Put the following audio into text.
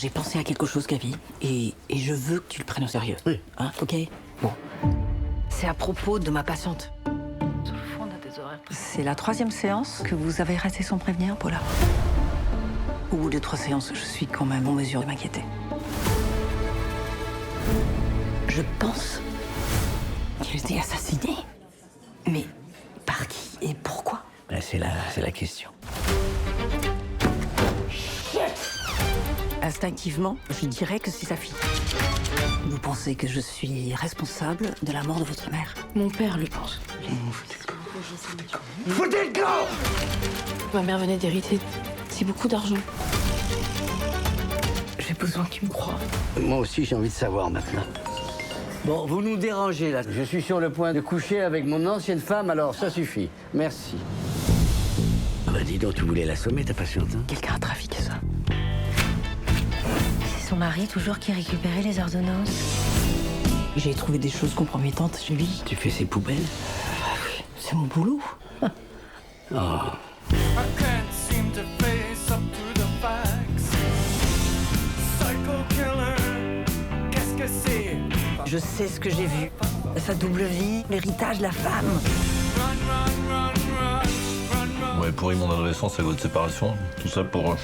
J'ai pensé à quelque chose, Gaby, et je veux que tu le prennes au sérieux. Oui. Hein, ok? Bon. C'est à propos de ma patiente. C'est la 3e séance que vous avez raté sans prévenir, Paula. Au bout de 3 séances, je suis quand même en mesure de m'inquiéter. Je pense qu'elle a été assassinée. Mais par qui et pourquoi? C'est la question. Instinctivement, je dirais que c'est sa fille. Vous pensez que je suis responsable de la mort de votre mère? Mon père le pense. Foutez le camp! Ma mère venait d'hériter si beaucoup d'argent. J'ai besoin que tu me crois. Moi aussi, j'ai envie de savoir maintenant. Bon, vous nous dérangez, là. Je suis sur le point de coucher avec mon ancienne femme, alors ça suffit. Merci. Ah bah dis donc, tu voulais l'assommer, ta patiente, hein? Quelqu'un a trafiqué ça. C'est son mari toujours qui récupérait les ordonnances. J'ai trouvé des choses compromettantes chez lui. Tu fais ses poubelles? C'est mon boulot. Oh. I can't seem to face up to the facts. Psycho killer, qu'est-ce que c'est? Je sais ce que j'ai vu. Sa double vie, l'héritage de la femme. Run, run, run, run, run, run. Ouais, pourri mon adolescence à votre séparation. Tout ça pour... Oh,